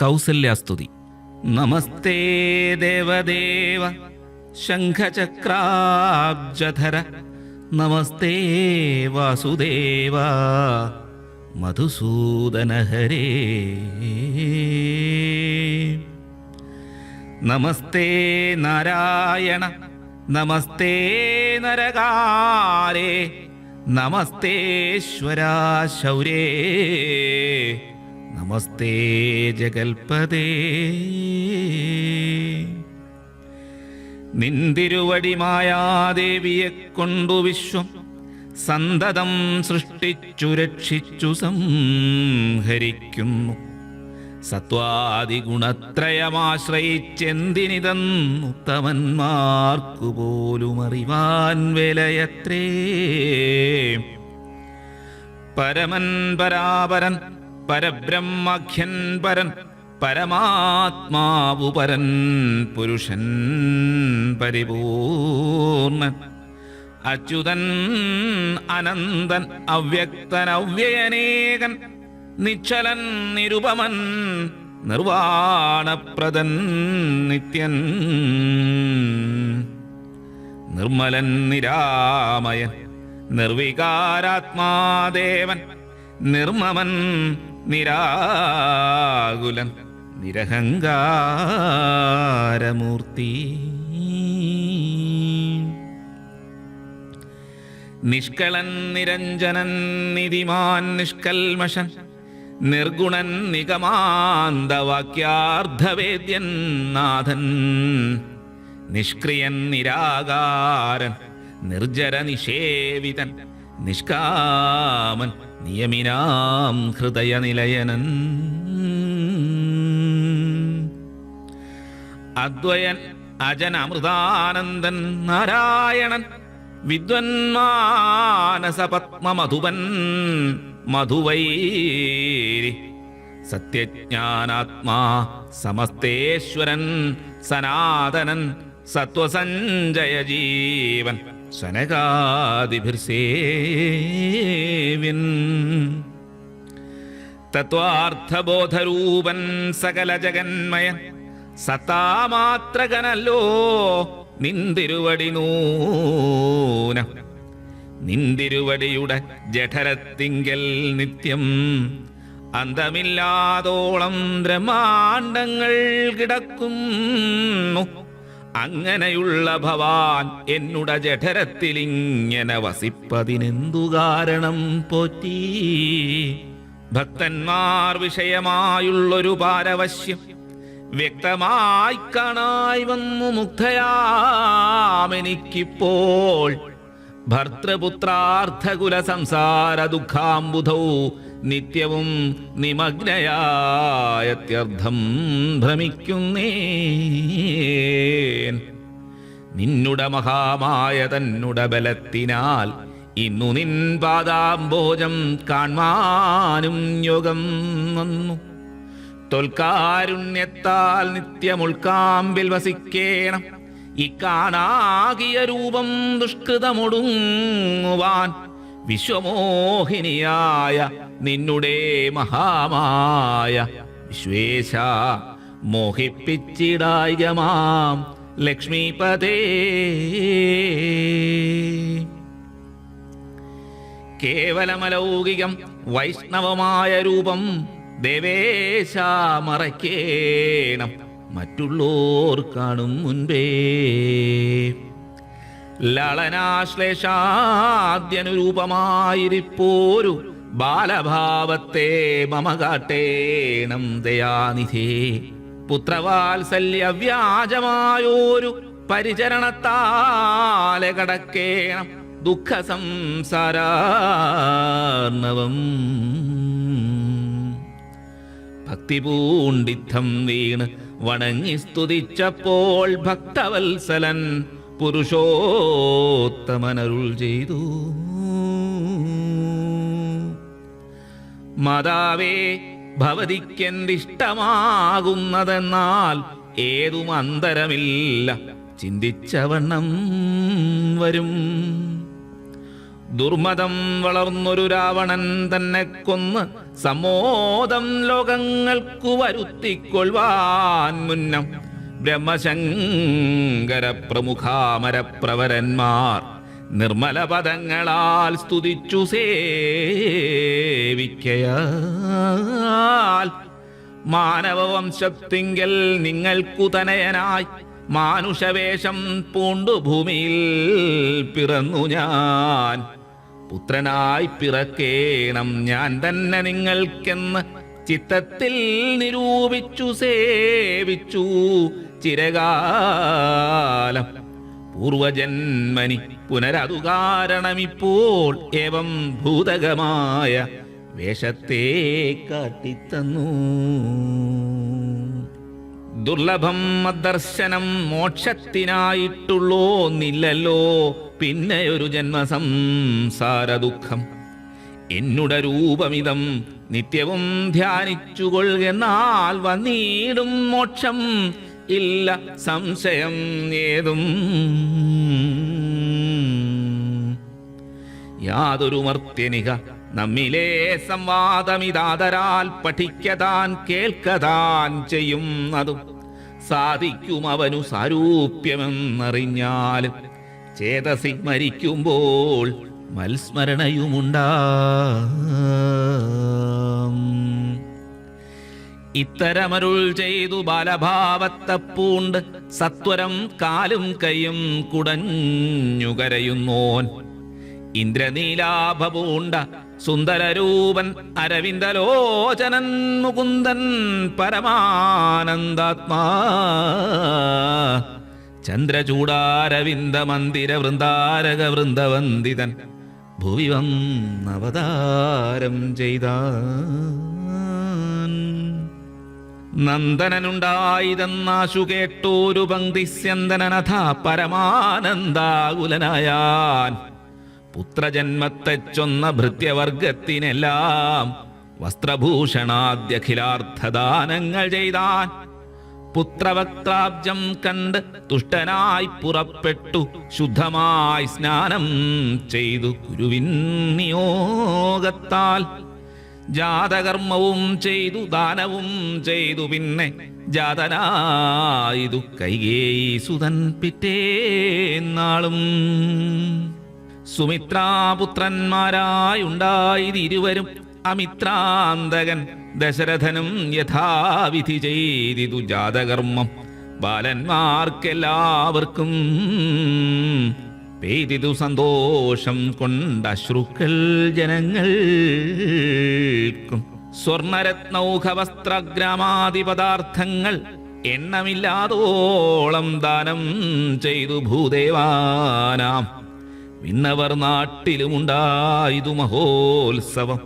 കൗസല്യാസ്തുതി. നമസ്തേ ദേവദേവ ശംഖചക്രാബ്ജധര, നമസ്തേ വാസുദേവ മധുസൂദനഹരേ, നമസ്തേ നാരായണ നമസ്തേ നരകാരേ, നമസ്തേശ്വരാ ശൗരേ, നമസ്തേ ജഗൽപദേ. നിന്തിരുവടി മായാദേവിയെ കൊണ്ടു വിശ്വം സന്തതം സൃഷ്ടിച്ചു രക്ഷിച്ചു സംഹരിക്കുന്നു. സത്വാദിഗുണത്രയമാശ്രയിച്ചെന്തിനിതന്നുത്തമന്മാർക്കു പോലും അറിവാൻ വിലയത്രേ. പരമൻ പരാപരൻ പരബ്രഹ്മഖ്യൻ പരൻ പരമാത്മാവു പരൻ പുരുഷൻ പരിപൂർണൻ അച്യുതൻ അനന്തൻ അവ്യക്തൻ അവ്യയനേകൻ നിശ്ചലൻ നിരുപമൻ നിർവാണപ്രദൻ നിത്യൻ നിർമ്മലൻ നിരാമയൻ നിർവികാരാത്മാദേവൻ നിർമ്മമൻ നിരാകുലൻ നിരഹങ്കാരമൂർത്തി നിഷ്കളൻ നിരഞ്ജനൻ നിധിമാൻ നിഷ്കൽമഷൻ നിർഗുണൻ നിഗമാന്തവാക്യാർദ്ധവേദ്യൻ നാഥൻ നിഷ്ക്രിയൻ നിരാകാരൻ നിർജര നിഷേവിതൻ നിഷ്കാമൻ നിയമിനാം ഹൃദയനിലയനൻ അദ്വയൻ അജൻ അമൃതാനന്ദൻ നാരായണൻ വിദ്വന്മാനസപത്മമധുവൻ മധുവൈരി സത്യജ്ഞാനാത്മാ സമസ്തേശ്വരൻ സനാതനൻ സത്വസഞ്ജയ ജീവൻ സനകാദിഭിർസേവ്യൻ തത്വാർത്ഥബോധരൂപൻ സകല ജഗന്മയൻ സത്താമാത്രകനല്ലോ നിന്തിരുവടി നൂനം. നിന്തിരുവടിയുടെ ജഠരത്തിങ്കൽ നിത്യം അന്തമില്ലാതോളം ബ്രഹ്മാണ്ടങ്ങൾ കിടക്കുന്നു. അങ്ങനെയുള്ള ഭവാൻ എന്നുടെ ജഠരത്തിലിങ്ങനെ വസിപ്പതിനെന്തു കാരണം പോറ്റി? ഭക്തന്മാർ വിഷയമായുള്ളൊരു പാരവശ്യം വ്യക്തമായി കാണായി വന്നു മുക്തയാമെനിക്കിപ്പോൾ. ഭർത്തൃപുത്രാർത്ഥകുല സംസാര ദുഃഖാംബുധൗ നിത്യവും നിമഗ്നയായത്യർത്ഥം ഭ്രമിക്കുന്നേൻ. നിന്നുടെ മഹാമായ തന്നുടെ ബലത്തിനാൽ ഇന്നു നിൻ പാദാംബോജം കാൺമാനും യോഗം വന്നു. തൊൽക്കാരുണ്യത്താൽ നിത്യമുൾക്കാമ്പിൽ വസിക്കേണം. ഇക്കാണാകിയ രൂപം ദുഷ്കൃതമൊടുങ്ങുവാൻ വിശ്വമോഹിനിയായ നിന്നുടെ മഹാമായ വിശ്വേശ മോഹിപ്പിച്ചിടായികമാം ലക്ഷ്മീപദേ. കേവലമലൗകികം വൈഷ്ണവമായ രൂപം ദേവേശ മറയ്ക്കേണം മറ്റുള്ളോർ കാണും മുൻപേ. ലളനാശ്ലേഷാദ്യനുരൂപമായിരിപ്പോരു ബാലഭാവത്തെ മമ കാട്ടേണം ദയാനിധേ. പുത്രവാത്സല്യ വ്യാജമായോരു പരിചരണത്താലെ കടക്കേണം ദുഃഖ സംസാരാർണവം. ഭക്തിപൂണ്ടിത്തം വീണ് വണങ്ങി സ്തുതിച്ചപ്പോൾ ഭക്തവത്സലൻ പുരുഷോത്തമനരുൾ ചെയ്തു. മാതാവേ, ഭവതിക്കെന്തിഷ്ടമാകുന്നതെന്നാൽ ഏതും അന്തരമില്ല ചിന്തിച്ചവണ്ണം വരും. ദുർമതം വളർന്നൊരു രാവണൻ തന്നെ കൊന്ന് സമ്മോദം ലോകങ്ങൾക്കു വരുത്തിക്കൊള്ളുവാൻ മുന്നം ബ്രഹ്മശങ്കര പ്രമുഖാമരപ്രവരന്മാർ നിർമ്മല പദങ്ങളാൽ സ്തുതിച്ചു സേവിക്കയാൽ മാനവവംശത്തിങ്കൽ നിങ്ങൾക്കു തനയനായി മാനുഷവേഷം പൂണ്ടു ഭൂമിയിൽ പിറന്നു ഞാൻ. പുത്രനായി പിറക്കേണം ഞാൻ തന്നെ നിങ്ങൾക്കെന്ന് ചിത്തത്തിൽ നിരൂപിച്ചു സേവിച്ചു ചിരകാലം. പൂർവജന്മനി പുനരതു കാരണമിപ്പോൾ ഏവം ഭൂതകമായ വേഷത്തെ കാട്ടിത്തന്നു. ദുർലഭം അദർശനം മോക്ഷത്തിനായിട്ടുള്ളോന്നില്ലല്ലോ പിന്നെയൊരു ജന്മസംസാര ദുഃഖം. എന്നുട രൂപമിതം നിത്യവും ധ്യാനിച്ചുകൊള്ളുന്നാൽ വന്നിടും മോക്ഷം ഇല്ല സംശയം ഏതും. യാതൊരു മർത്യനിക നമ്മിലെ സംവാദമിതാതരാൽ പഠിക്കതാൻ കേൾക്കതാൻ ചെയ്യുന്നതും സാധിക്കും അവനു സാരൂപ്യമെന്നറിഞ്ഞാലും ചേതസി മരിക്കുമ്പോൾ മത്സ്മരണയുമുണ്ടാം. ഇത്തരമരുൾ ചെയ്തു ബാലഭാവത്തപ്പൂണ്ട് സത്വരം കാലും കൈയും കുടഞ്ഞുകരയുന്നോൻ. ഇന്ദ്രനീലാഭപൂണ്ട സുന്ദരരൂപൻ അരവിന്ദലോചനൻ മുകുന്ദൻ പരമാനന്ദാത്മാ. ചന്ദ്രചൂടാരവിന്ദ മന്ദിര വൃന്ദാരക വൃന്ദവന്ദിതൻ ഭുവി വന്നവതാരം ചെയ്താൻ. നന്ദനനുണ്ടായിതെന്നാശു കേട്ടോരു പങ്ക്തിസ്യന്തനനഥ പരമാനന്ദാകുലനായാൻ. പുത്രജന്മത്തെ ചൊന്ന ഭൃത്യവർഗത്തിനെല്ലാം വസ്ത്രഭൂഷണാദ്യഖിലാർത്ഥദാനങ്ങൾ ചെയ്താൻ. പുത്രവക്താബ്ജം കണ്ട് തുഷ്ടനായി പുറപ്പെട്ടു ശുദ്ധമായി സ്നാനം ചെയ്തു ഗുരുവിൻ നിയോഗത്താൽ. ജാതകർമ്മവും ചെയ്തു ദാനവും ചെയ്തു പിന്നെ ജാതനായിതു കൈകേയി സുതൻ പിറ്റേന്നാളും. സുമിത്രാപുത്രന്മാരായുണ്ടായതിരുവരും അമിത്രാന്തകൻ ദശരഥനും യഥാവിധി ചെയ്തിതു ജാതകർമ്മം. ബാലന്മാർക്കെല്ലാവർക്കും പെയ്തിതു സന്തോഷം കൊണ്ടശ്രുക്കൾ ജനങ്ങൾക്കും. സ്വർണരത്നൗഘവസ്ത്രഗ്രാമാദി പദാർത്ഥങ്ങൾ എണ്ണമില്ലാതോളം ദാനം ചെയ്തു ഭൂദേവാനാം. വിണ്ണവർ നാട്ടിലുമുണ്ടായതു മഹോത്സവം.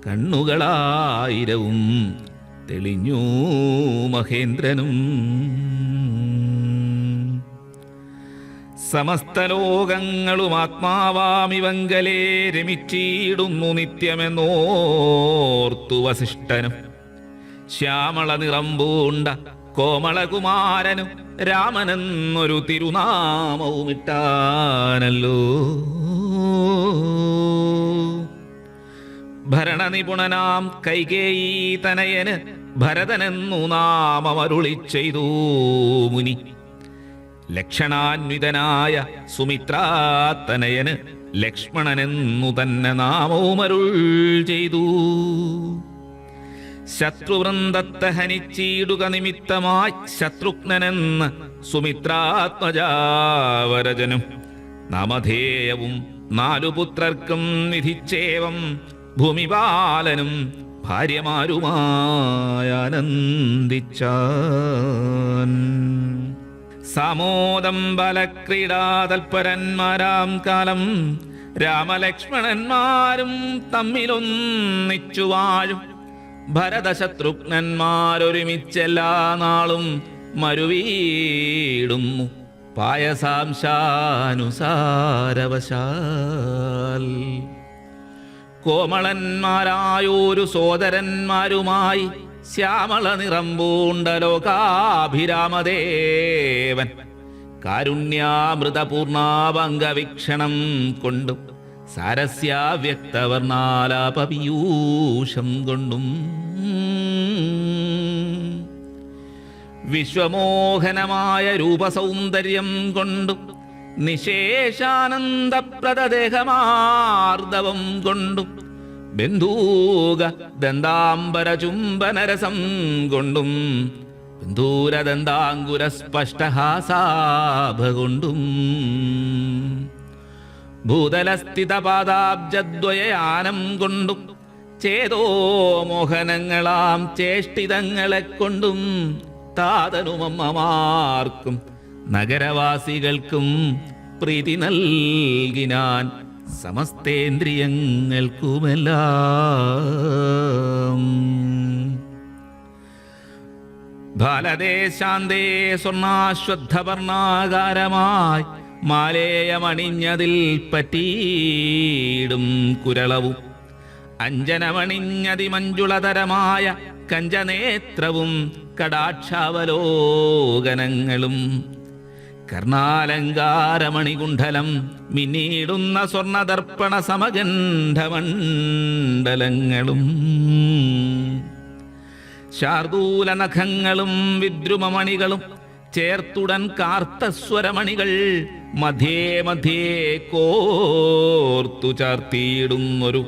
കണ്ണുകളായിരവും തെളിഞ്ഞു മഹേന്ദ്രനും. സമസ്തലോകങ്ങളും ആത്മാവാമിവങ്കലേ രമിച്ചിടുന്നു നിത്യമെന്നോർത്തു വസിഷ്ഠനും. ശ്യാമള നിറം പൂണ്ട കോമളകുമാരനും രാമനെന്നൊരു തിരുനാമവുമിട്ടാനല്ലോ. ഭരണനിപുണനാം കൈകേയി തനയന് ഭരതനെന്നു നാമമരുളി ചെയ്തു മുനി. ലക്ഷണാന്വിതനായ സുമിത്രാതനയന് ലക്ഷ്മണനെന്നു തന്നെ നാമവുമരുൾ ചെയ്തു. ശത്രുവൃന്ദത്തെ ഹനിച്ചിടുക നിമിത്തമായി ശത്രുഘ്നനെന്ന് സുമിത്രാത്മജാവരജനും. നാമധേയവും 4 പുത്രർക്കും വിധിച്ചേവം ഭൂമിപാലനും ഭാര്യമാരുമായാനന്ദിച്ചാൻ. സാമോദം ബലക്രീഡാതൽപരന്മാരാം കാലം രാമലക്ഷ്മണന്മാരും തമ്മിലൊന്നിച്ചു വാഴും. ഭരതശത്രുഘ്നന്മാരൊരുമിച്ചെല്ലാ നാളും മരുവീടുന്നു പായസാംശാനുസാരവശാൽ. കോമളന്മാരായോരു സോദരന്മാരുമായി ശ്യാമള നിറം പൂണ്ട ലോകാഭിരാമദേവൻ കാരുണ്യാമൃതപൂർണാഭംഗവീക്ഷണം കൊണ്ടും സാരസ്യാവ്യക്തവർണാലാപപീയൂഷം കൊണ്ടും വിശ്വമോഹനമായ രൂപസൗന്ദര്യം കൊണ്ടും നിശേഷാനന്ദപ്രദദേഹമാർദ്ദവം കൊണ്ടും ബന്ധൂക ദന്താംബരചുംബനരസം കൊണ്ടും ബന്ധൂരദന്താങ്കുര സ്പഷ്ടഹാസാഭ കൊണ്ടും ഭൂതലസ്ഥിതപാദാബ്ജദ്വയയാനം കൊണ്ടും ചേതോ മോഹനങ്ങളാം ചേഷ്ടിതങ്ങളെ കൊണ്ടും താതനുമമ്മമാർക്കും നഗരവാസികൾക്കും പ്രീതി നൽകിനാൻ സമസ്തേന്ദ്രിയങ്ങൾക്കുമെല്ലാം. ബാലദേശാന്തേ സ്വർണാശ്വത്ഥവർണാകാരമായി മാലേയമണിഞ്ഞതിൽ പറ്റീടും കുരളവും അഞ്ജനമണിഞ്ഞതിമഞ്ജുളതരമായ കഞ്ചനേത്രവും കടാക്ഷാവലോകനങ്ങളും കർണാലങ്കാരമണികുണ്ഠലം മിന്നീടുന്ന സ്വർണദർപ്പണ സമഗന്ധമണ്ഡലങ്ങളും ശാർദൂലനഖങ്ങളും വിദ്രുമമണികളും ചേർത്തുടൻ കാർത്തസ്വരമണികൾ മധ്യേ മധ്യേ കോർത്തു ചാർത്തിയിടുന്നൊരു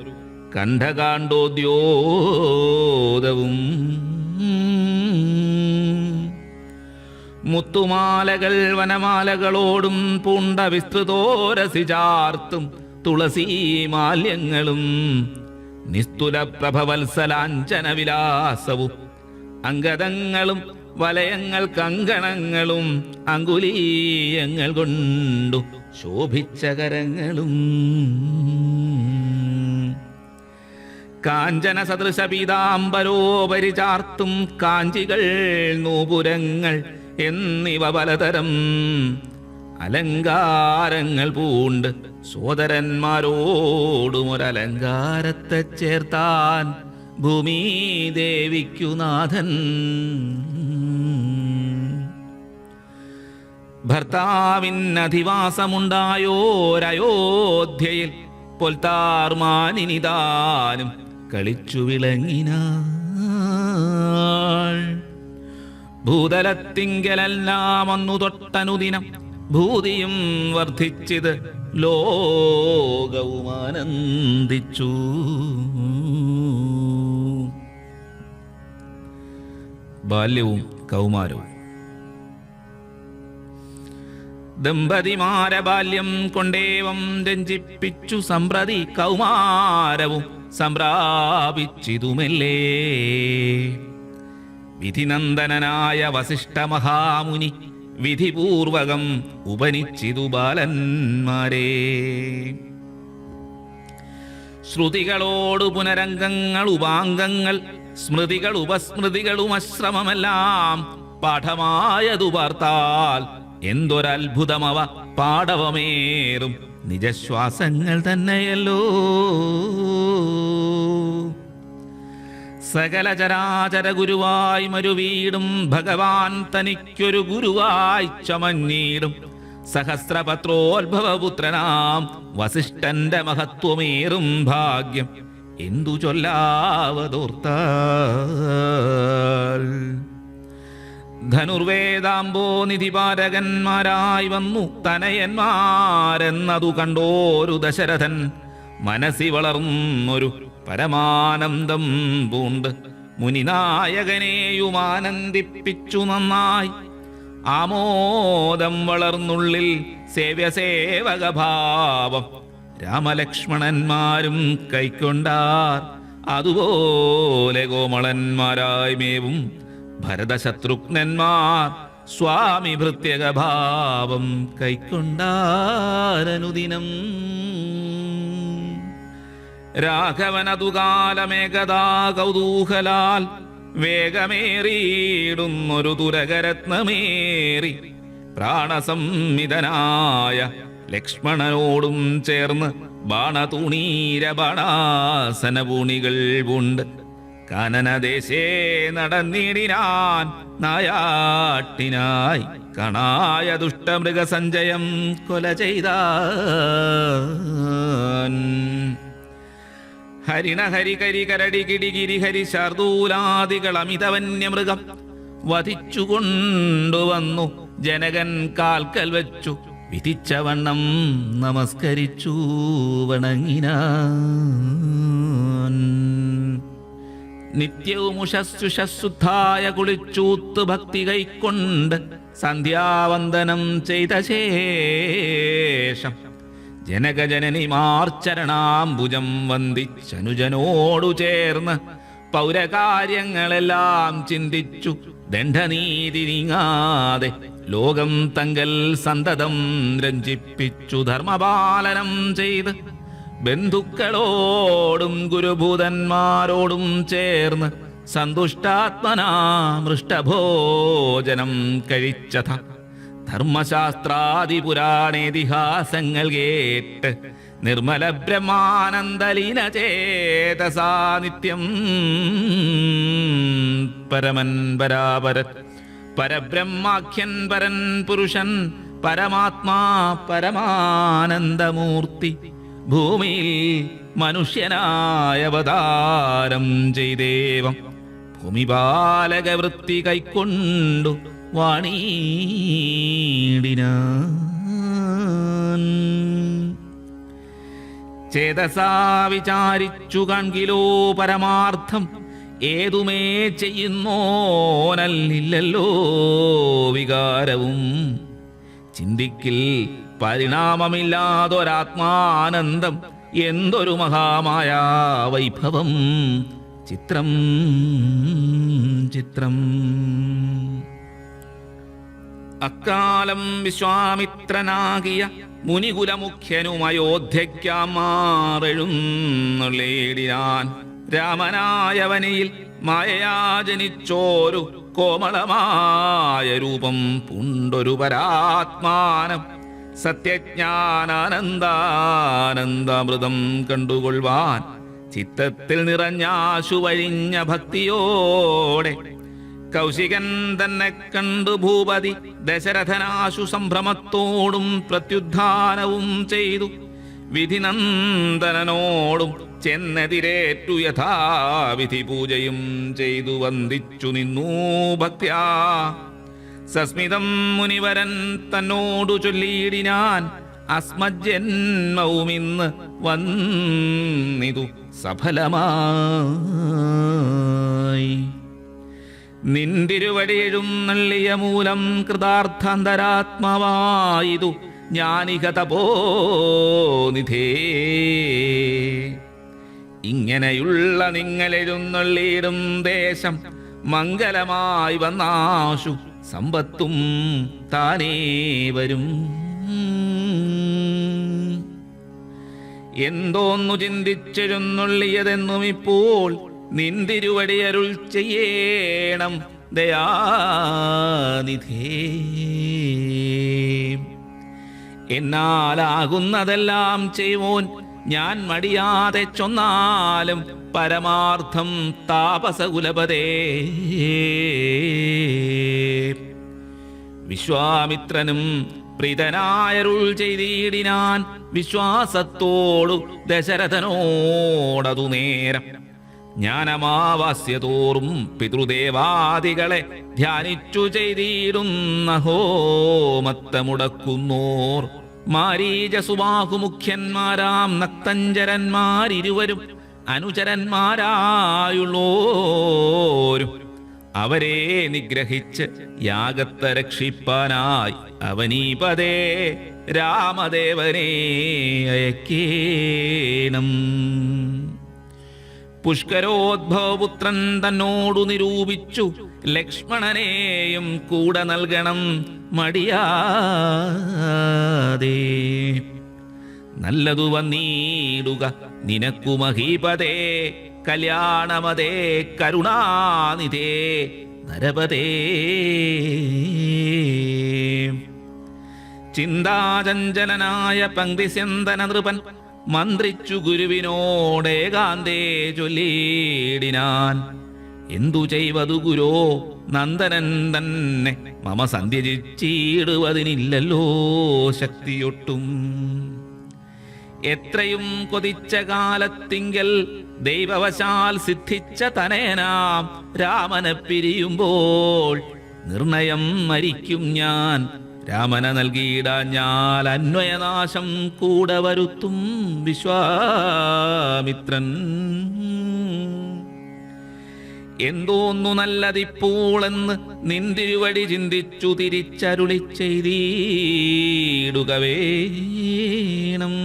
കണ്ഠകാണ്ഡോദ്യോതവും മുത്തുമാലകൾ വനമാലകളോടും പൂണ്ട വിസ്തൃതോരസി ചാർത്തും തുളസീമാല്യങ്ങളും നിസ്തുല പ്രഭവത്സലാഞ്ചന വിലാസവും അംഗദങ്ങളും വലയങ്ങൾ കങ്കണങ്ങളും അങ്കുലീയങ്ങൾ കൊണ്ടു ശോഭിച്ച കരങ്ങളും കാഞ്ചന സദൃശ പീതാംബരോപരി ചാർത്തും കാഞ്ചികൾ നൂപുരങ്ങൾ എന്നിവ പലതരം അലങ്കാരങ്ങൾ പൂണ്ട് സോദരന്മാരോടും ഒരലങ്കാരത്തെ ചേർത്താൻ ഭൂമിദേവിക്കു നാഥൻ. ഭർത്താവിനധിവാസമുണ്ടായോരയോധ്യയിൽ പൊൽത്താർമാനിനിതാനും കളിച്ചു വിളങ്ങിനാൾ. ഭൂതലത്തിങ്കലെല്ലാം അന്നു തൊട്ടനുദിനം ഭൂതിയും വർദ്ധിച്ചിത് ലോകവും ആനന്ദിച്ചു. ബാല്യവും കൗമാരവും. ദമ്പതിമാര ബാല്യം കൊണ്ടേവം രഞ്ജിപ്പിച്ചു സമ്പ്രതി കൗമാരവും സംപ്രാപിച്ചിതുമല്ലേ. വിധിനന്ദനായ വസിഷ്ഠ മഹാമുനി വിധിപൂർവകം ഉപനിച്ചിതു ബാലന്മാരെ. ശ്രുതികളോടു പുനരംഗങ്ങൾ ഉപാംഗങ്ങൾ സ്മൃതികൾ ഉപസ്മൃതികളും അശ്രമമെല്ലാം പാഠമായതു പാർത്താൽ എന്തൊരത്ഭുതമവ പാടവമേറും നിജശ്വാസങ്ങൾ തന്നെയല്ലോ. സകല ചരാചര ഗുരുവായി മരുവീടും ഭഗവാൻ തനിക്കൊരു ഗുരുവായി ചമഞ്ഞീടും സഹസ്രപത്രോത്ഭവപുത്രനാം വസിഷ്ഠന്റെ മഹത്വമേറും ഭാഗ്യം എന്തു ചൊല്ലാവതോർത്താൽ. ധനുർവേദാംബോ നിധിപാരകന്മാരായി വന്നു തനയന്മാരെന്നതു കണ്ടോരു ദശരഥൻ മനസ്സി വളർന്നൊരു പരമാനന്ദം പൂണ്ട് മുനിനായകനെയും ആനന്ദിപ്പിച്ചു നന്നായി. ആമോദം വളർന്നുള്ളിൽ സേവ്യസേവകഭാവം രാമലക്ഷ്മണന്മാരും കൈക്കൊണ്ടാർ. അതുപോലെ കോമളന്മാരായി മേവും ഭരതശത്രുഘ്നന്മാർ സ്വാമി ഭൃത്യകഭാവം കൈക്കൊണ്ടാരനുദിനം. രാഘവനതുകാലമേകദാ കൗതൂഹലാൽ വേഗമേറിയിടുന്നൊരു തുരകരത്നമേറി പ്രാണസംമിതനായ ലക്ഷ്മണനോടും ചേർന്ന് ബാണതൂണീര ബാണാസനപൂണികൾ പൂണ്ട് കാനനദേശേ നടന്നിടിനാൻ നായാട്ടിനായി കണായ ദുഷ്ടമൃഗസഞ്ചയം കൊല ചെയ്ത ഹരിണ ഹരി കരി കരടി കിടികിരി ഹരി ശാർദൂലാദികൾ അമിതവന്യമൃഗം വധിച്ചുകൊണ്ടുവന്നു ജനകൻ കാൽക്കൽ വെച്ചു വിധിച്ചവണ്ണം നമസ്കരിച്ചു വണങ്ങിനാൻ. നിത്യവും ഉഷസ്സുഷസ്സുദ്ധായ കുളിച്ചൂത്ത് ഭക്തി കൈക്കൊണ്ട് സന്ധ്യാവന്ദനം ചെയ്ത ശേഷം ജനകജനനിമാർച്ചരണാംബുജം വന്ദിച്ചനുജനോടു ചേർന്ന് പൗരകാര്യങ്ങളെല്ലാം ചിന്തിച്ചു ദണ്ഡനീതി നീങ്ങാതെ ലോകം തങ്കൽ സന്തതം രഞ്ജിപ്പിച്ചു ധർമ്മപാലനം ചെയ്ത് ബന്ധുക്കളോടും ഗുരുഭൂതന്മാരോടും ചേർന്ന് സന്തുഷ്ടാത്മനാ മൃഷ്ടഭോജനം കഴിച്ചത ധർമ്മശാസ്ത്രാദിപുരാണേതിഹാസങ്ങൾ കേട്ട് നിർമ്മല ബ്രഹ്മാനന്ദലീന ചേതസാ നിത്യം പരമൻ പരാപരൻ പരബ്രഹ്മാഖ്യൻ പരൻ പുരുഷൻ പരമാത്മാ പരമാനന്ദമൂർത്തി ഭൂമിയിൽ മനുഷ്യനായ അവതാരം ചെയ്ദേവം ഭൂമിപാലകവൃത്തി കൈക്കൊണ്ടു വാണീടിനാൻ. ചേതസാ വിചാരിച്ചു കാൺകിലോ പരമാർത്ഥം ഏതുമേ ചെയ്യുന്നോനല്ലില്ലല്ലോ വികാരവും ചിന്തിക്കിൽ പരിണാമമില്ലാതൊരാത്മാനന്ദം എന്തൊരു മഹാമായ വൈഭവം ചിത്രം ചിത്രം. അക്കാലം വിശ്വാമിത്രനാകിയ മുനികുലമുഖ്യനും അയോധ്യയ്ക്കാമാറെഴുന്നള്ളിയിടിനാൻ. രാമനായവനിയിൽ മായയാ ജനിച്ചോരു കോമളമായ രൂപം പൂണ്ടൊരു പരാത്മാനം സത്യജ്ഞാനാനന്ദാനന്ദാമൃതം കണ്ടുകൊള്ളുവാൻ ചിത്തത്തിൽ നിറഞ്ഞാശു വഴിഞ്ഞ ഭക്തിയോടെ കൗശികൻ തന്നെ കണ്ടു ഭൂപതി ദശരഥനാശു സംഭ്രമത്തോടും പ്രത്യുദ്ധാനവും ചെയ്തു വിധിനന്ദനോടും ചെന്നെതിരേറ്റു യഥാവിധി പൂജയും ചെയ്തു വന്ദിച്ചു നിന്നു ഭക്ത്യാ. സസ്മിതം മുനിവരൻ തന്നോടു ചൊല്ലിയിടിനാൻ അസ്മജ്ജന്മവുമിന്ന് വന്നിതു സഫലമായി. നിന്തിരുവടിയെഴുന്നള്ളിയ മൂലം കൃതാർത്ഥാന്തരാത്മാവായിതു ജ്ഞാനിക തപോനിധേ. ഇങ്ങനെയുള്ള നിങ്ങളെഴുന്നള്ളിയിടും ദേശം മംഗലമായി വന്നാശു സമ്പത്തും താനേ വരും. എന്തോന്നു ചിന്തിച്ചെഴുന്നള്ളിയതെന്നും ഇപ്പോൾ നിന്തിരുവടി അരുൾ ചെയ്യേണം ദയാനിധേ. എന്നാലാകുന്നതെല്ലാം ചെയ്യുവോൻ ഞാൻ മടിയാതെ ചൊന്നാലും പരമാർത്ഥം താപസകുലപതേ. വിശ്വാമിത്രനും പ്രീതനായരുൾ ചെയ്തിടിനാൻ വിശ്വാസത്തോടു ദശരഥനോടതു നേരം. ജ്ഞാനമാവാസ്യതോറും പിതൃദേവാദികളെ ധ്യാനിച്ചു ചെയ്തിടുന്ന ഹോമത്തമുടക്കുന്നോർ മാരീജസുബാഹുമുഖ്യന്മാരാം നക്തഞ്ചരന്മാരിരുവരും അനുചരന്മാരായുള്ളോരും അവരെ നിഗ്രഹിച്ച് യാഗത്തെ രക്ഷിപ്പാനായി അവനീപതേ രാമദേവനെ അയക്കേണം. പുഷ്കരോദ്ഭവപുത്രൻ തന്നോടു നിരൂപിച്ചു ലക്ഷ്മണനെയും കൂടെ നൽകണം മടിയാതെ. നല്ലതു വന്നീടുക നിനക്കു മഹീപതേ കല്യാണമതേ കരുണാനിധേ നരപതേ. ചിന്താചഞ്ചലനായ പങ്ക്തിസ്യന്തന നൃപൻ മന്ത്രിച്ചു ഗുരുവിനോടേകാന്തേ ചൊല്ലിയിടിനാൻ. എന്തു ചെയ്വതു ഗുരോ നന്ദനൻ തന്നെ മമ സന്ധ്യജിച്ചിടുവതിനില്ലല്ലോ ശക്തിയൊട്ടും. എത്രയും കൊതിച്ച കാലത്തിങ്കൽ ദൈവവശാൽ സിദ്ധിച്ച തനയനാം രാമനെ പിരിയുമ്പോൾ നിർണയം മരിക്കും ഞാൻ. രാമനെ നൽകിയിടാഞ്ഞാൽ അന്വയനാശം കൂടെ വരുത്തും വിശ്വാമിത്രൻ. എന്തോന്നു നല്ലതിപ്പോളെന്ന് നിന്തിരുവടി ചിന്തിച്ചു തിരിച്ചരുളി ചെയ്തിടുക വേണം.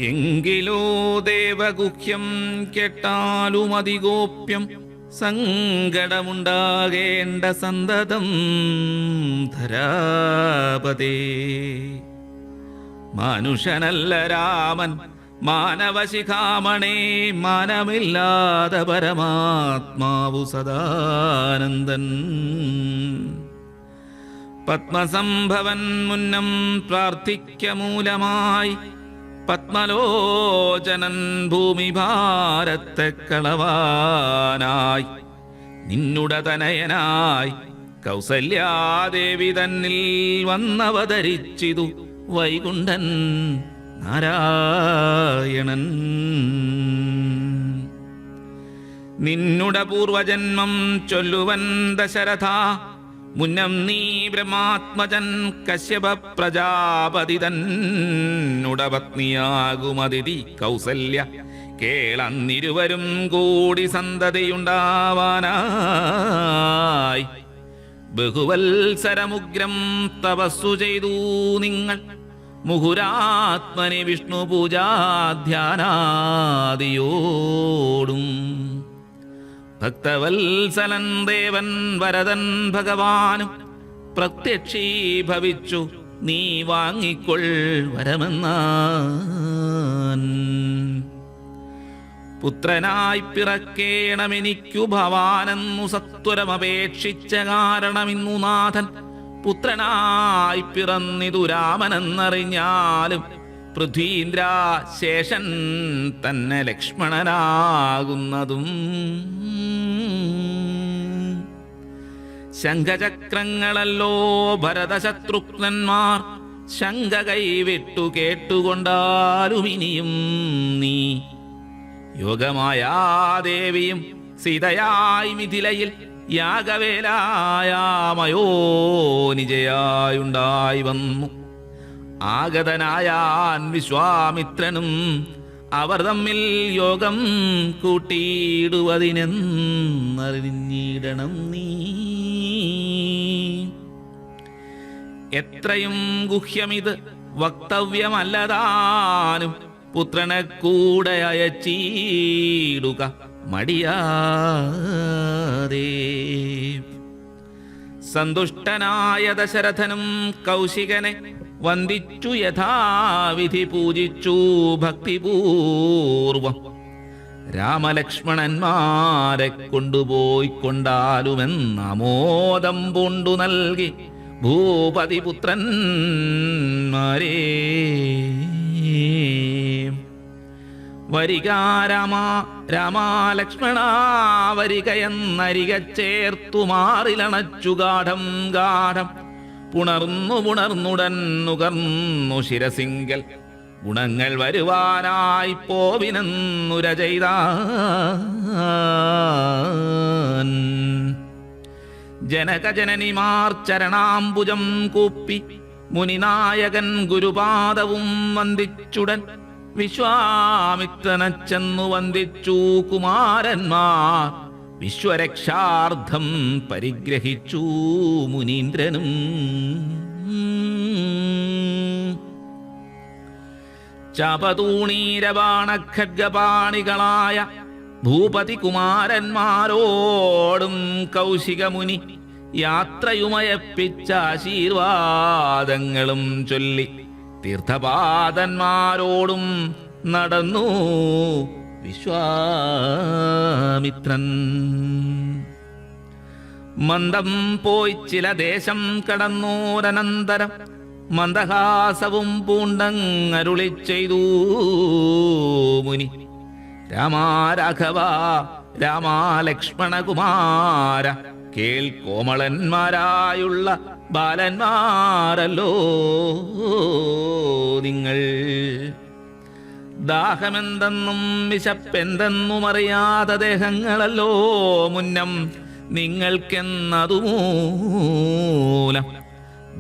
എങ്കിലോ ദേവഗുഹ്യം കേട്ടാലും അതിഗോപ്യം സങ്കടമുണ്ടാകേണ്ട സന്തതം ധരാപതേ. മനുഷ്യനല്ല രാമൻ മാനവശിഖാമണേ, മാനമില്ലാതെ പരമാത്മാവു സദാനന്ദൻ. പത്മസംഭവൻ മുന്നം പ്രാർത്ഥിക്ക മൂലമായി പത്മലോചനൻ ഭൂമിഭാരത്തെ കളവാനായി നിന്നുടതനയനായി കൗസല്യാദേവി തന്നിൽ വന്നവതരിച്ചിതു വൈകുണ്ഠൻ നാരായണൻ. നിന്നുട പൂർവജന്മം ചൊല്ലുവൻ ദശരഥ, മുന്നം നീ ബ്രഹ്മാത്മജൻ കശ്യപ പ്രജാപതി തന്നുട പത്നിയാകുമതിഥി കൗസല്യ. കേളന്നിരുവരും കൂടി സന്തതിയുണ്ടാവാനായി ബഹുവത്സരമുഗ്രം തപസ്സു ചെയ്തു നിങ്ങൾ. മുഹുരാത്മനി വിഷ്ണു പൂജാധ്യാനാദിയോടും. ഭക്തവത്സലൻ ദേവൻ വരദൻ ഭഗവാനും പ്രത്യക്ഷീഭവിച്ചു നീ വാങ്ങിക്കൊൾ വരമെന്നാൻ. പുത്രനായി പിറക്കേണമെനിക്കു ഭവാനെന്നു സത്വരമപേക്ഷിച്ച കാരണമിന്നു നാഥൻ പുത്രനായി പിറന്നിതു രാമനെന്നറിഞ്ഞാലും പൃഥ്വീന്ദ്ര ശേഷൻ തന്നെ ലക്ഷ്മണനാകുന്നതും. ശംഖചക്രങ്ങളല്ലോ ഭരതശത്രുഘ്നന്മാർ ശങ്ക കൈവിട്ടു കേട്ടുകൊണ്ടാലും ഇനിയും നീ യോഗമായാദേവിയും സീതയായി മിഥിലയിൽ യാഗവേലായാമയോ നിജയായുണ്ടായി വന്നു. ആഗതനായാൻ വിശ്വാമിത്രനും അവർ തമ്മിൽ യോഗം കൂട്ടിയിടുവതിനെന്നറിഞ്ഞിടണം നീ. എത്രയും ഗുഹ്യമിത് വക്തവ്യമല്ലതാനും പുത്രനെ കൂടെ അയച്ചിടുക മടിയാതെ. സന്തുഷ്ടനായ ദശരഥനും കൗശികനെ വന്ദിച്ചു യഥാവിധി പൂജിച്ചു ഭക്തിപൂർവം. രാമലക്ഷ്മണന്മാരെ കൊണ്ടുപോയിക്കൊണ്ടാലുമെന്നമോദം പൂണ്ടു നൽകി ഭൂപതിപുത്രന്മാരേ. വരിക രാമാ രാമാ ലക്ഷ്മണ വരികയെന്നരിക ചേർത്തു മാറിലണച്ചു ഗാഠം ഗാഠം. പുണർന്നുടൻ നുകർന്നു ശിരസിങ്കൽ ഗുണങ്ങൾ വരുവാനായി പോവിനെന്നുര ചെയ്താൻ. ജനകജനനിമാർ ചരണാംബുജം കൂപ്പി മുനിനായകൻ ഗുരുപാദവും വന്ദിച്ചുടൻ വിശ്വാമിത്രനെന്നു വന്ദിച്ചു കുമാരന്മാർ. വിശ്വരക്ഷാർത്ഥം പരിഗ്രഹിച്ചു മുനീന്ദ്രനും. ചാപതൂണീരബാണഖഡ്ഗപാണികളായ ഭൂപതി കുമാരന്മാരോടും കൗശികമുനി യാത്രയുമയപ്പിച്ച ആശീർവാദങ്ങളും ചൊല്ലി തീർത്ഥപാദന്മാരോടും നടന്നു വിശ്വാമിത്രൻ. മന്ദം പോയി ചില ദേശം കടന്നോരനന്തരം മന്ദഹാസവും പൂണ്ടങ്ങരുളി ചെയ്തു മുനി. രാമാ രാഘവ രാമാ ലക്ഷ്മണകുമാര കേൾ കോമളന്മാരായുള്ള ബാലന്മാരല്ലോ നിങ്ങൾ. ദാഹമെന്തെന്നും വിശപ്പെന്തെന്നും അറിയാത്ത ദേഹങ്ങളല്ലോ മുന്നം നിങ്ങൾക്കെന്നതുമൂലം.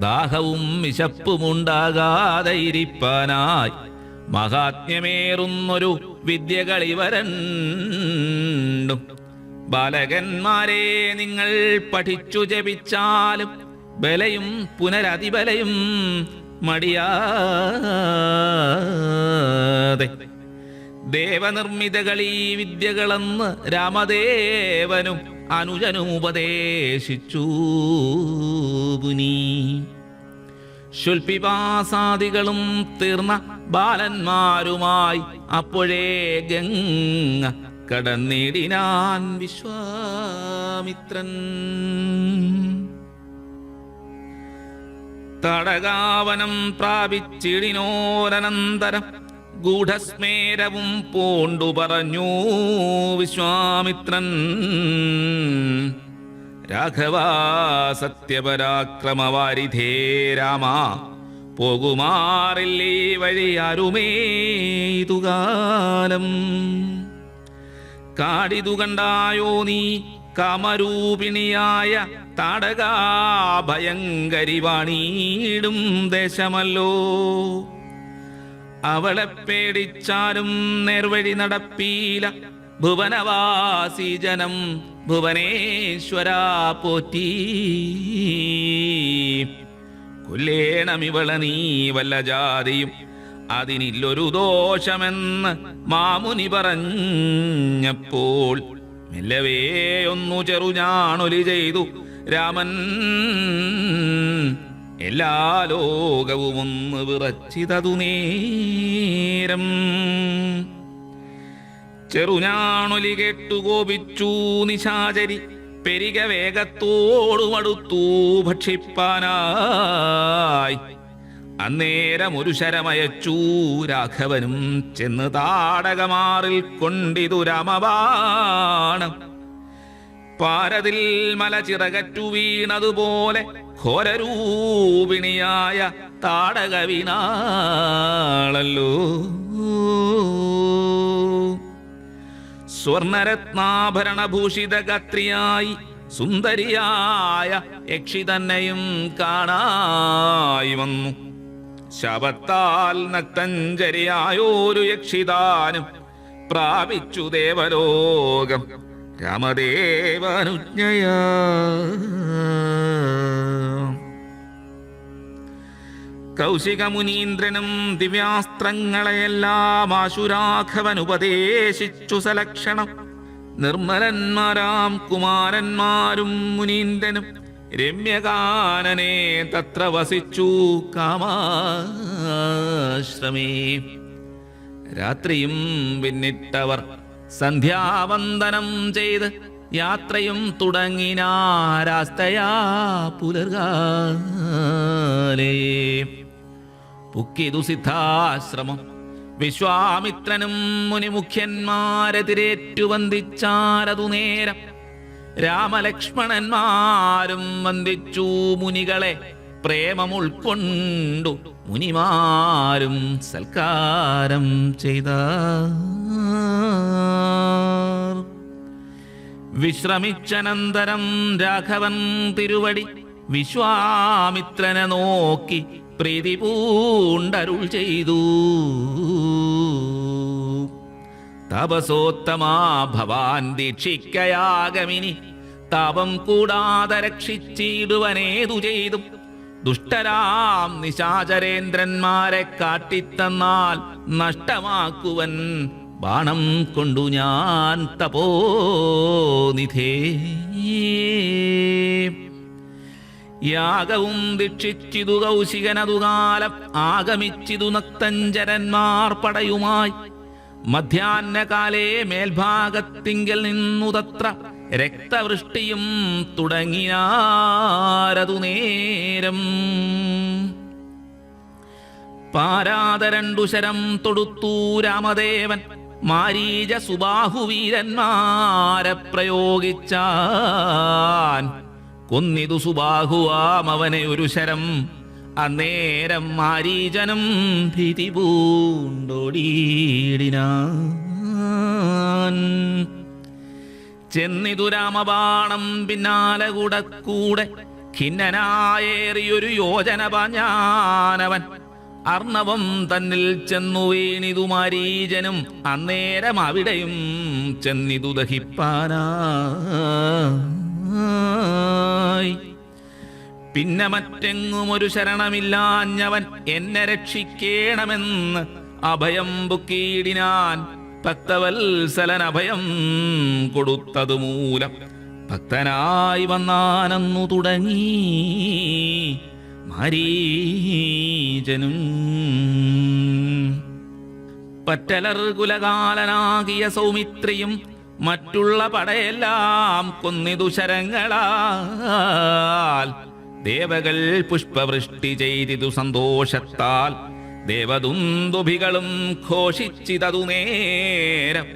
ദാഹവും വിശപ്പുമുണ്ടാകാതെ ഇരിപ്പാനായി മഹാത്മ്യമേറുന്നൊരു വിദ്യകളിവരണ്ടും. ബാലകന്മാരെ നിങ്ങൾ പഠിച്ചു ജപിച്ചാലും ബലയും പുനരതിബലയും മടിയാതെ. ദേവനിർമ്മിതകളീ വിദ്യകളെന്ന് രാമദേവനും അനുജനും ഉപദേശിച്ചു പുനീ. ശുൽപിപാസാദികളും തീർന്ന ബാലന്മാരുമായി അപ്പോഴേ ഗംഗ കടന്നിടിനാൻ വിശ്വാമിത്രൻ. തടകാവനം പ്രാപിച്ചിടിനോരനന്തരം ഗൂഢസ്മേരവും പൂണ്ടു പറഞ്ഞു വിശ്വാമിത്രൻ. രാഘവ സത്യപരാക്രമവാരിധേ രാമ പോകുമാറില്ലേ വഴിയാരുമേതുകാലം. കാടിതു കണ്ടായോ നീ കാമരൂപിണിയായ താടകാ ഭയങ്കരി വാണീടും ദേശമല്ലോ. അവളെ പേടിച്ചാലും നേർവഴി നടപ്പീല ഭുവനവാസി ജനം ഭുവനേശ്വര പോറ്റി. കൊല്ലേണമിവള നീ വല്ല ജാതിയും അതിനില്ലൊരു ദോഷമെന്ന് മാമുനി പറഞ്ഞപ്പോൾ മെല്ലവേ ഒന്നു ചെറുഞാണൊലി ചെയ്തു രാമൻ. എല്ലാ ലോകവും ഒന്ന് വിറച്ചിതതു നേരം. ചെറുഞാണൊലി കേട്ടു കോപിച്ചു നിശാചരി പെരിക വേഗത്തോടുമടുത്തു ഭക്ഷിപ്പാനായി. അന്നേരം ഒരു ശരമയച്ചു രാഘവനും ചെന്ന് താടകമാറിൽ കൊണ്ടിതു രാമബാണം. പാരതിൽ മല ചിറകറ്റു വീണതുപോലെ ഘോരരൂപിണിയായ താടക വീണാളല്ലോ. സ്വർണരത്നാഭരണഭൂഷിത ഗാത്രിയായി സുന്ദരിയായ യക്ഷി തന്നെയും കാണായി വന്നു. ശപത്താൽ നക്തഞ്ചരിയായോരു യക്ഷിതാനും പ്രാപിച്ചു ദേവലോകം രാമദേവനുജ്ഞയാ. കൗശികമുനീന്ദ്രനും ദിവ്യാസ്ത്രങ്ങളെയെല്ലാം ആശുരാഘവൻ ഉപദേശിച്ചു സലക്ഷണം. നിർമ്മലന്മാരാം കുമാരന്മാരും മുനീന്ദ്രനും രമ്യകാനനെ തത്ര വസിച്ചു കാമാശ്രമേ. രാത്രിയും പിന്നിട്ടവർ സന്ധ്യാവന്ദനം ചെയ്ത് യാത്രയും തുടങ്ങിനാരാസ്തയാ പുലർകാലേ. പുക്കിതു സിദ്ധാശ്രമം വിശ്വാമിത്രനും മുനിമുഖ്യന്മാരെതിരേറ്റു വന്ദിച്ചാരതു നേരം. രാമലക്ഷ്മണന്മാരും വന്ദിച്ചു മുനികളെ പ്രേമമുൾക്കൊണ്ടു മുനിമാരും സൽക്കാരം ചെയ്ത. വിശ്രമിച്ചനന്തരം രാഘവൻ തിരുവടി വിശ്വാമിത്രനെ നോക്കി പ്രീതി പൂണ്ടരുൾ ചെയ്തു. തപസോത്തമാ ഭവാൻ ദീക്ഷിക്കയാഗമിനി താപം കൂടാതെ രക്ഷിച്ചിടുവനേതു ചെയ്തും. ദുഷ്ടരാം നിശാചരേന്ദ്രന്മാരെ കാട്ടിത്തന്നാൽ നഷ്ടമാക്കുവൻ ബാണം കൊണ്ടു ഞാൻ തപോനിധേ. യാഗവും ദീക്ഷിച്ചിതു കൗശികനതുകാലം ആഗമിച്ചിതു നക്തഞ്ചരന്മാർ പടയുമായി. മധ്യാഹ്നകാലേ മേൽഭാഗത്തിങ്കൽ നിന്നു തത്ര രക്തവൃഷ്ടിയും തുടങ്ങിയാരതു നേരം. പാരാത രണ്ടു ശരം തൊടുത്തു രാമദേവൻ മാരീച സുബാഹുവീരന്മാരെ പ്രയോഗിച്ചാൻ. കൊന്നിതു സുബാഹുവാം അവനെ ഒരു ശരം. അന്നേരം മാരീചനും ഭീതി പൂണ്ടോടിയിടിനാൻ. ചെന്നിതു രാമബാണം പിന്നാലെ കൂടെ ഖിന്നനായേറിയൊരു യോജന പാഞ്ഞാനവൻ. അർണവം തന്നിൽ ചെന്നു വീണിതു മാരീചനും. അന്നേരം അവിടെയും ചെന്നിതു ദഹിപ്പാനായി. പിന്നെ മറ്റെങ്ങും ഒരു ശരണമില്ലാഞ്ഞവൻ എന്നെ രക്ഷിക്കേണമെന്ന് അഭയം പൊക്കിയിടിനാൻ. ഭക്തവത്സലൻ അഭയം കൊടുത്തതു മൂലം ഭക്തനായി വന്നാനന്നു തുടങ്ങി മാരീചനും. പറ്റലർ കുലകാലനാകിയ സൗമിത്രിയും മറ്റുള്ള പടയെല്ലാം കൊന്നിതു ശരങ്ങളാൽ. ദേവകൾ പുഷ്പവൃഷ്ടി ചെയ്തിതു സന്തോഷത്താൽ. ദേവദുന്ദുഭികളും ഘോഷിച്ചിതതു നേരം.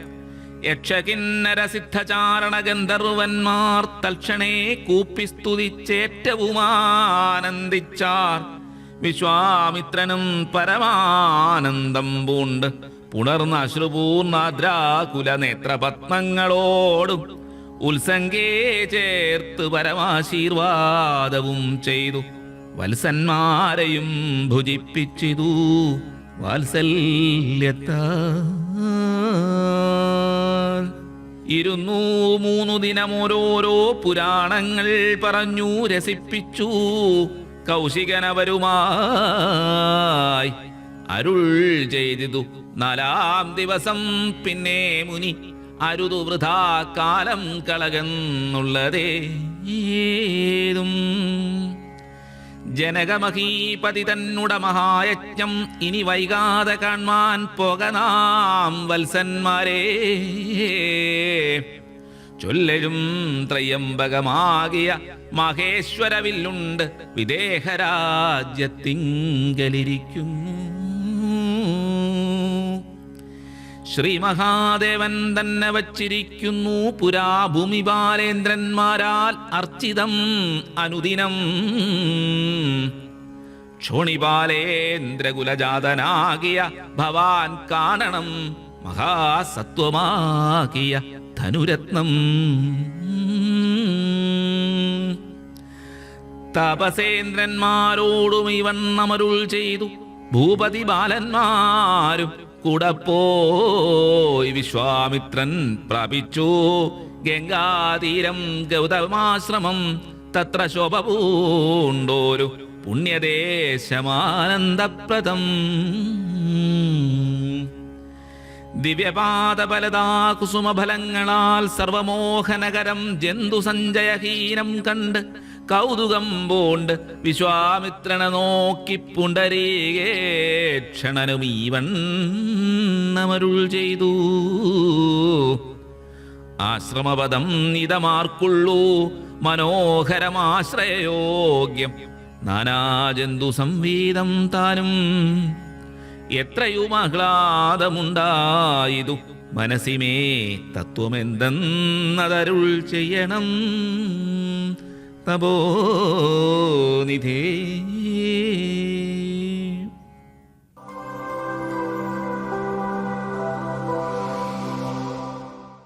യക്ഷകിന്നര സിദ്ധചാരണ ഗന്ധർവന്മാർ തൽക്ഷണേ കൂപ്പി സ്തുതിച്ചേറ്റവും ആനന്ദിച്ചാർ. വിശ്വാമിത്രനും പരമാനന്ദം പൂണ്ട് പുണർന്ന അശ്രുപൂർണാദ്രാകുല നേത്രപത്മങ്ങളോടും ഉത്സംഗേ ചേർത്ത് പരമാശീർവാദവും ചെയ്തു. വത്സന്മാരെയും ഭുജിപ്പിച്ചിതു വാത്സല്യത്താൽ. 203 ദിനം ഓരോരോ പുരാണങ്ങൾ പറഞ്ഞു രസിപ്പിച്ചു കൗശികനവരുമായി. അരുൾ ചെയ്തിതു 4-ാം ദിവസം പിന്നെ മുനി അരുതു വൃഥാ കാലം കളകെന്നുള്ളതേതും. ജനകമഹീപതി തന്നുട മഹായജ്ഞം ഇനി വൈകാതെ കാൺമാൻ പോകനാം വത്സന്മാരെ. ചൊല്ലഴും ത്രയംബകമാകിയ മഹേശ്വരവില്ലുണ്ട് വിദേഹരാജ്യത്തിങ്കലിരിക്കുന്നു. ശ്രീ മഹാദേവൻ തന്നെ വച്ചിരിക്കുന്നു പുരാഭൂമി ബാലേന്ദ്രന്മാരാൽ അർച്ചിതം അനുദിനം. ക്ഷോണിപാലേന്ദ്രകുലജാതനാകിയ ഭവാൻ കാണണം മഹാസത്വമാകിയ ധനുരത്നം. തപസേന്ദ്രന്മാരോടും ഇവൻ അമരുൾ ചെയ്തു. ഭൂപതി ബാലന്മാരും കൂടെ പോയി വിശ്വാമിത്രൻ പ്രാപിച്ചു ഗംഗാതീരം ഗൗതമാശ്രമം. തത്ര ശോഭ പൂണ്ടോരു പുണ്യദേശമാനന്ദപ്രദം. ദിവ്യപാദബലതാ കുസുമഫലങ്ങളാൽ സർവമോഹനകരം ജന്തു സഞ്ചയഹീനം കണ്ട് കൗതുകം പൂണ്ട് വിശ്വാമിത്രനെ നോക്കി പുണ്ടരീകേക്ഷണനും ഈവണ്ണമരുൾ ചെയ്തു. ആശ്രമപദം നിതമാർക്കുള്ളൂ മനോഹരമാശ്രയയോഗ്യം. നാനാജന്തു സംവീതം താനും എത്രയും ആഹ്ലാദമുണ്ടായിതു. മനസ്സിമേ തത്വമെന്തെന്നതരുൾ ചെയ്യണം തപോനിധേ.